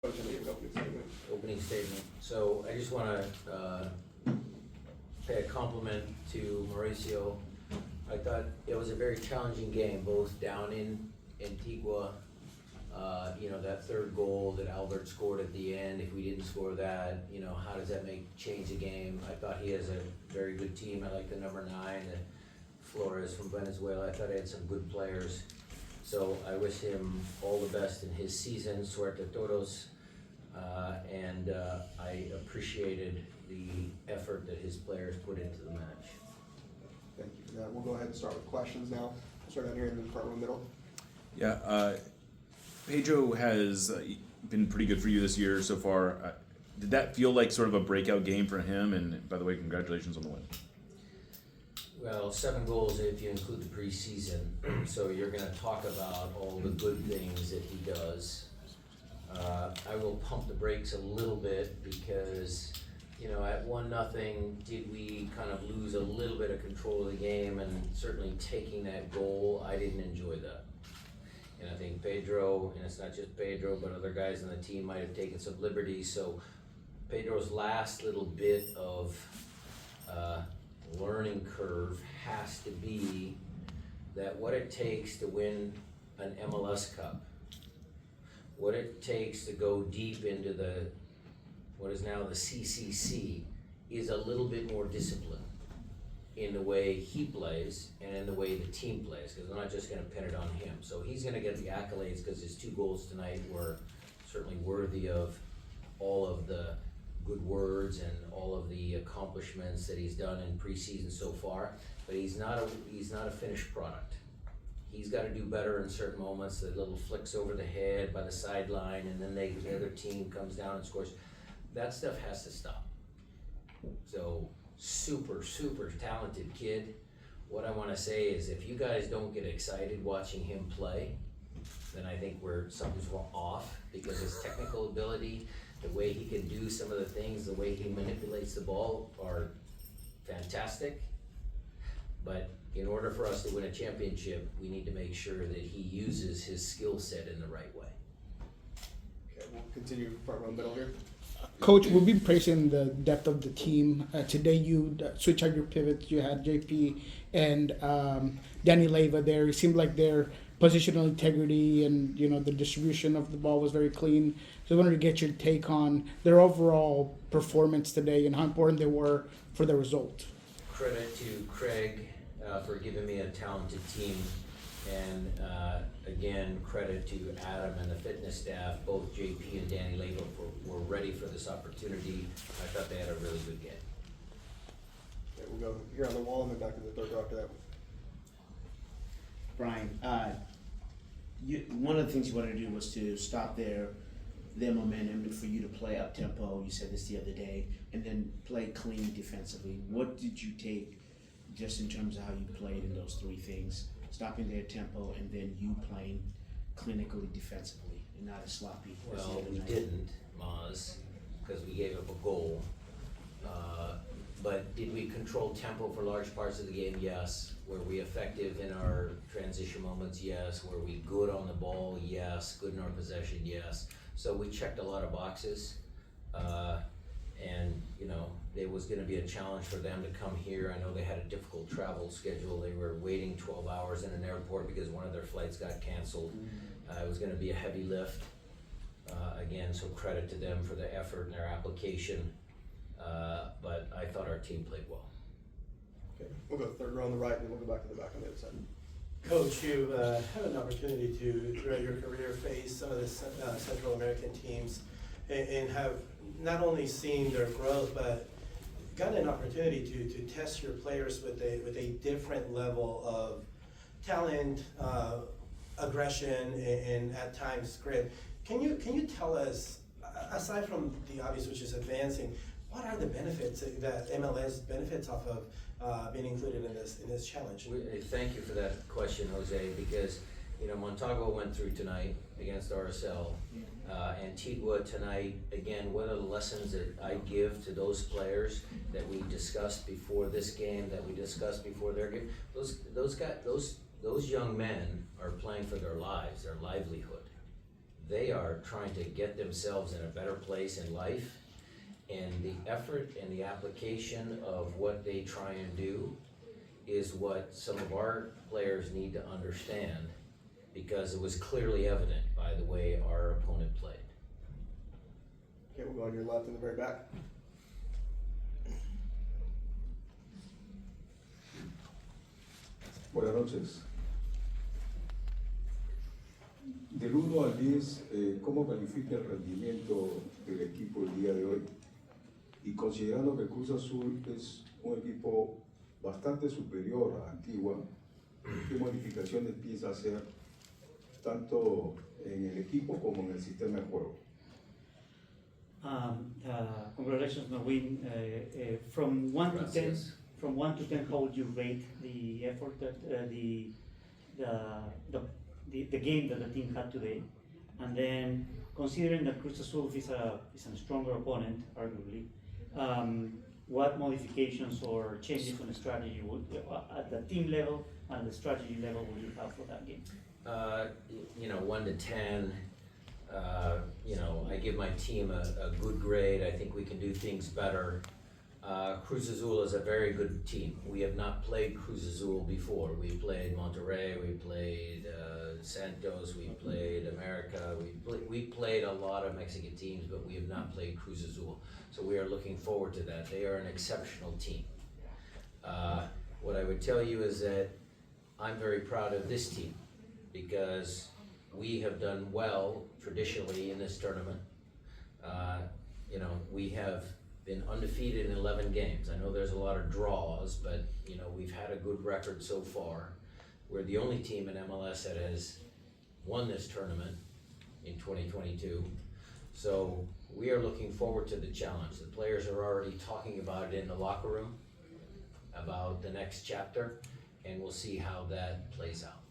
Coach, I need an opening statement. Opening statement. So I just want to pay a compliment to Mauricio. I thought it was a very challenging game, both down in Antigua. That third goal that Albert scored at the end, if we didn't score that, how does that change the game? I thought he has a very good team. I like the number 9, Flores from Venezuela. I thought he had some good players. So I wish him all the best in his season. Suerte todos. And I appreciated the effort that his players put into the match. Thank you for that. We'll go ahead and start with questions now. Start down here in the front row middle. Yeah, Pedro has been pretty good for you this year so far. Did that feel like sort of a breakout game for him? And by the way, congratulations on the win. Well, 7 goals if you include the preseason. So you're going to talk about all the good things that he does. I will pump the brakes a little bit because, at 1-0, did we kind of lose a little bit of control of the game, and certainly taking that goal, I didn't enjoy that. And I think Pedro, and it's not just Pedro, but other guys on the team might have taken some liberties. So Pedro's last little bit of learning curve has to be that what it takes to win an MLS Cup, what it takes to go deep into what is now the CCC, is a little bit more discipline in the way he plays and in the way the team plays, because I'm not just going to pin it on him. So he's going to get the accolades because his 2 goals tonight were certainly worthy of all of the good words and all of the accomplishments that he's done in preseason so far. But he's not a finished product. He's got to do better in certain moments. The little flicks over the head by the sideline, and then the other team comes down and scores. That stuff has to stop. So super, super talented kid. What I want to say is, if you guys don't get excited watching him play, then I think something's off, because his technical ability, the way he can do some of the things, the way he manipulates the ball are fantastic. But in order for us to win a championship, we need to make sure that he uses his skill set in the right way. Okay, we'll continue front row middle here. Coach, we've been praising the depth of the team. Today you switch out your pivots. You had JP and Danny Leyva there. It seemed like their positional integrity and the distribution of the ball was very clean. So I wanted to get your take on their overall performance today and how important they were for the result. Credit to Craig for giving me a talented team, and again, credit to Adam and the fitness staff. Both JP and Danny Leyva were ready for this opportunity. I thought they had a really good game. Okay, we'll go here on the wall and then back to the third row after that. Brian, one of the things you wanted to do was to stop their momentum and for you to play up tempo. You said this the other day, and then play clean defensively. What did you take just in terms of how you played in those 3 things? Stopping their tempo and then you playing clinically defensively and not as sloppy as the Well, other we night. didn't, Maz, because we gave up a goal. But did we control tempo for large parts of the game? Yes. Were we effective in our transition moments? Yes. Were we good on the ball? Yes. Good in our possession? Yes. So we checked a lot of boxes. And there was going to be a challenge for them to come here. I know they had a difficult travel schedule. They were waiting 12 hours in an airport because one of their flights got canceled. It was going to be a heavy lift. Again, so credit to them for the effort and their application. But I thought our team played well. Okay, we'll go third row on the right, and then we'll go back to the back on the other side. Coach, you had an opportunity to, throughout your career, face some of the Central American teams and have not only seen their growth, but gotten an opportunity to test your players with a different level of talent, aggression, and at times grit. Can you tell us, aside from the obvious, which is advancing, what are the benefits that MLS benefits off of being included in this challenge? Thank you for that question, Jose, because Montalvo went through tonight against RSL. Antigua tonight, again, what are the lessons that I give to those players that we discussed before this game, that we discussed before their game? Those young men are playing for their lives, their livelihood. they are trying to get themselves in a better place in life. And the effort and the application of what they try and do is what some of our players need to understand, because it was clearly evident by the way our opponent played. Okay, we'll go on your left in the very back. Buenas noches. Del 1 al 10, ¿cómo califica el rendimiento del equipo el día de hoy? Y considerando que Cruz Azul es un equipo bastante superior a Antigua, ¿qué modificaciones piensa hacer tanto en el equipo como en el sistema de juego? Congratulations on the win. From 1 to 10, Gracias. from 1 to 10, how would you rate the effort that the game that the team had today? And then, considering that Cruz Azul is a stronger opponent, arguably, what modifications or changes in the strategy would, at the team level and the strategy level, would you have for that game? 1 to 10, I give my team a good grade. I think we can do things better. Cruz Azul is a very good team. We have not played Cruz Azul before. We played Monterrey, we played Santos, we played America. We played a lot of Mexican teams, but we have not played Cruz Azul. So we are looking forward to that. They are an exceptional team. What I would tell you is that I'm very proud of this team, because we have done well traditionally in this tournament. We have been undefeated in 11 games. I know there's a lot of draws, but we've had a good record so far. We're the only team in MLS that has won this tournament in 2022. So we are looking forward to the challenge. The players are already talking about it in the locker room, about the next chapter, and we'll see how that plays out.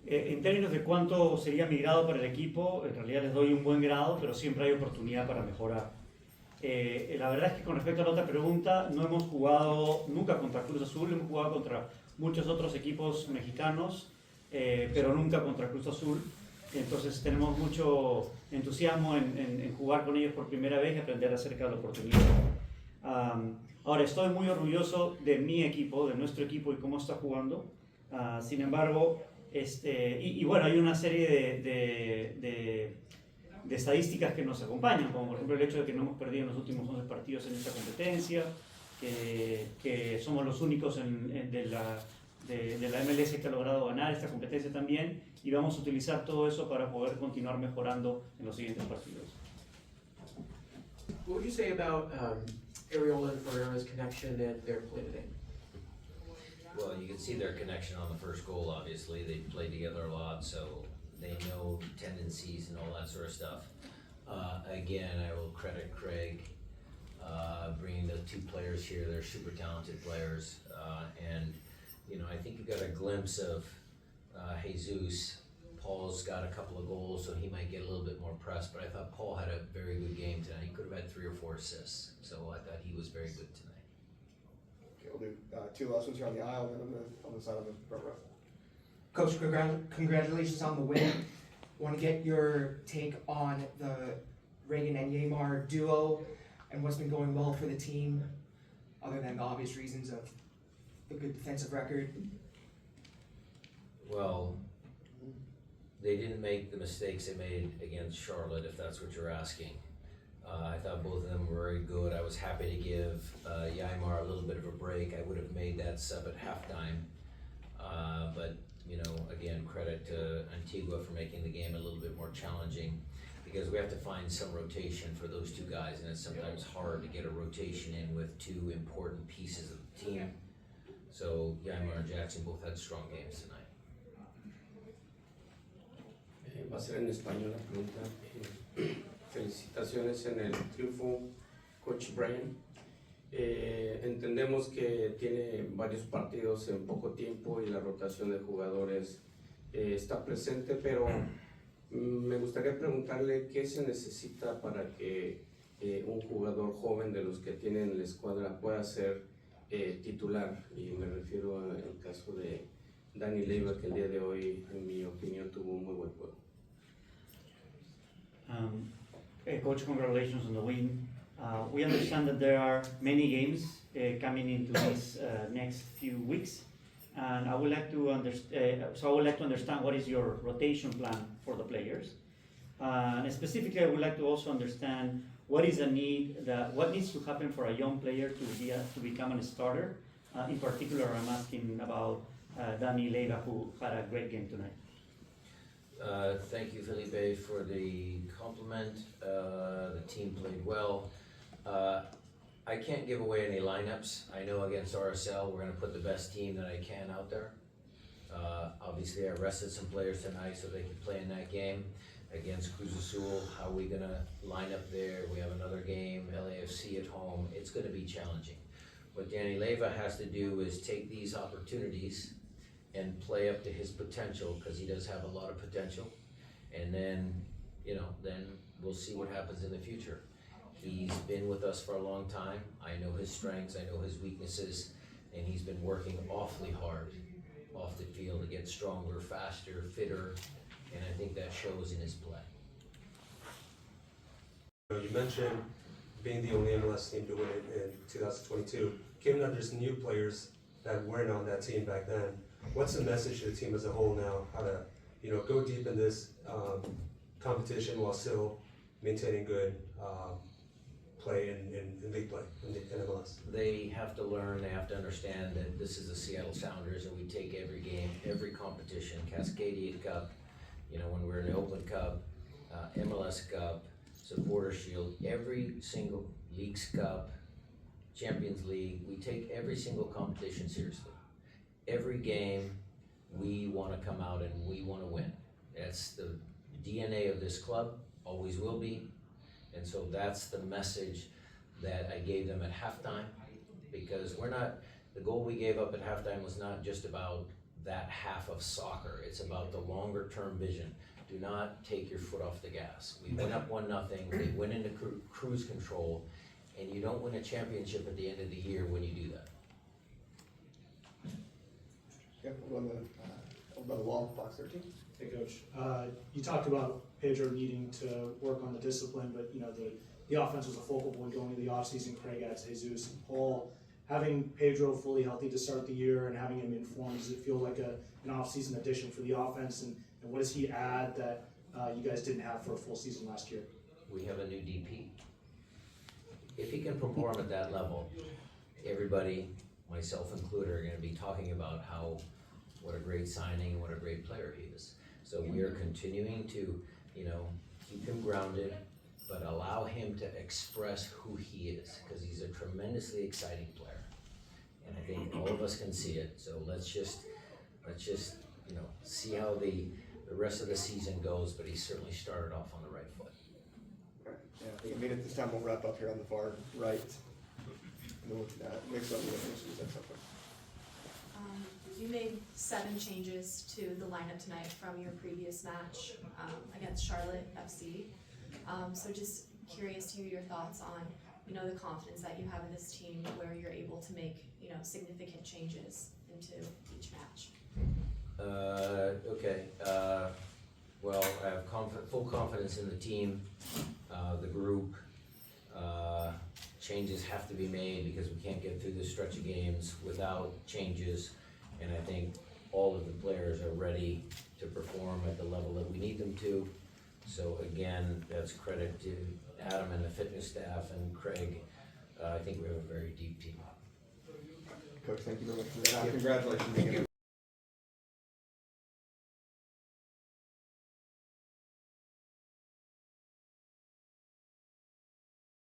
En términos de cuánto sería mi grado para el equipo, en realidad les doy un buen grado, pero siempre hay oportunidad para mejorar. La verdad es que con respecto a la otra pregunta, no hemos jugado nunca contra Cruz Azul, hemos jugado contra muchos otros equipos mexicanos, pero nunca contra Cruz Azul. Entonces tenemos mucho entusiasmo en jugar con ellos por primera vez y aprender acerca de la oportunidad. Ahora, estoy muy orgulloso de mi equipo, de nuestro equipo y cómo está jugando. Sin embargo, bueno, hay una serie de estadísticas que nos acompañan, como por ejemplo el hecho de que no hemos perdido en los últimos 11 partidos en esta competencia, que somos los únicos de la MLS que ha logrado ganar esta competencia también, y vamos a utilizar todo eso para poder continuar mejorando en los siguientes partidos. What would you say about Arreola and Ferreira's connection and their play today? Well, you can see their connection on the first goal, obviously. They played together a lot, so they know tendencies and all that sort of stuff. Again, I will credit Craig bringing the two players here. They're super talented players. And I think you got a glimpse of Jesus. Paul's got a couple of goals, so he might get a little bit more press, but I thought Paul had a very good game tonight. He could have had 3 or 4 assists, so I thought he was very good tonight. Okay, we'll do 2 last ones here on the aisle, and then on the side of the front row. Coach, congratulations on the win. Want to get your take on the Reagan and Yamar duo and what's been going well for the team, other than the obvious reasons of the good defensive record. Well, they didn't make the mistakes they made against Charlotte, if that's what you're asking. I thought both of them were very good. I was happy to give Yaimar a little bit of a break. I would have made that sub at halftime. But, again, credit to Antigua for making the game a little bit more challenging, because we have to find some rotation for those two guys, and it's sometimes hard to get a rotation in with 2 important pieces of the team. So Yaimar and Jackson both had strong games tonight. Va a ser en español la pregunta. Felicitaciones en el triunfo, Coach Brian. Entendemos que tiene varios partidos en poco tiempo y la rotación de jugadores está presente, pero me gustaría preguntarle qué se necesita para que un jugador joven de los que tienen en la escuadra pueda ser titular, y me refiero al caso de Dani Leiva, que el día de hoy, en mi opinión, tuvo un muy buen juego. Coach, congratulations on the win. We understand that there are many games coming into these next few weeks, and I would like to understand what is your rotation plan for the players. And specifically, I would like to also understand what is what needs to happen for a young player to become a starter. In particular, I'm asking about Dani Leiva, who had a great game tonight. Thank you, Felipe, for the compliment. The team played well. I can't give away any lineups. I know against RSL, we're gonna put the best team that I can out there. Obviously, I rested some players tonight so they could play in that game. Against Cruz Azul, how are we gonna line up there? We have another game, LAFC at home. It's gonna be challenging. What Dani Leiva has to do is take these opportunities and play up to his potential, because he does have a lot of potential. And then, then we'll see what happens in the future. He's been with us for a long time. I know his strengths, I know his weaknesses, and he's been working awfully hard off the field to get stronger, faster, fitter, and I think that shows in his play. You mentioned being the only MLS team to win it in 2022. Given that there's new players that weren't on that team back then, what's the message to the team as a whole now? How to, go deep in this competition while still maintaining good play in league play in MLS? They have to learn, they have to understand that this is the Seattle Sounders, and we take every game, every competition, Cascadia Cup, when we're in the Open Cup, MLS Cup, Supporter Shield, every single Leagues Cup, Champions League, we take every single competition seriously. Every game, we want to come out and we want to win. That's the DNA of this club, always will be. And so that's the message that I gave them at halftime, because the goal we gave up at halftime was not just about that half of soccer, it's about the longer term vision. Do not take your foot off the gas. We went up 1-0, they went into cruise control, and you don't win a championship at the end of the year when you do that. Yeah, we'll go over by the wall, box 13. Hey, Coach. You talked about Pedro needing to work on the discipline, but the offense was a focal point going into the offseason. Craig adds Jesus and Paul. Having Pedro fully healthy to start the year and having him informed, does it feel like an offseason addition for the offense? And what does he add that you guys didn't have for a full season last year? We have a new DP. If he can perform at that level, everybody, myself included, are going to be talking about what a great signing, what a great player he is. So we are continuing to, keep him grounded, but allow him to express who he is, because he's a tremendously exciting player. And I think all of us can see it. So let's just see how the rest of the season goes, but he certainly started off on the right foot. Okay. Yeah, I think at this time we'll wrap up here on the far right. And then we'll mix up the issues at some point. You made 7 changes to the lineup tonight from your previous match against Charlotte FC. So just curious to hear your thoughts on, the confidence that you have in this team, where you're able to make, significant changes into each match. Okay. Well, I have full confidence in the team, the group. Changes have to be made because we can't get through this stretch of games without changes. And I think all of the players are ready to perform at the level that we need them to. So again, that's credit to Adam and the fitness staff and Craig. I think we have a very deep team. Coach, thank you very much for that. Congratulations again.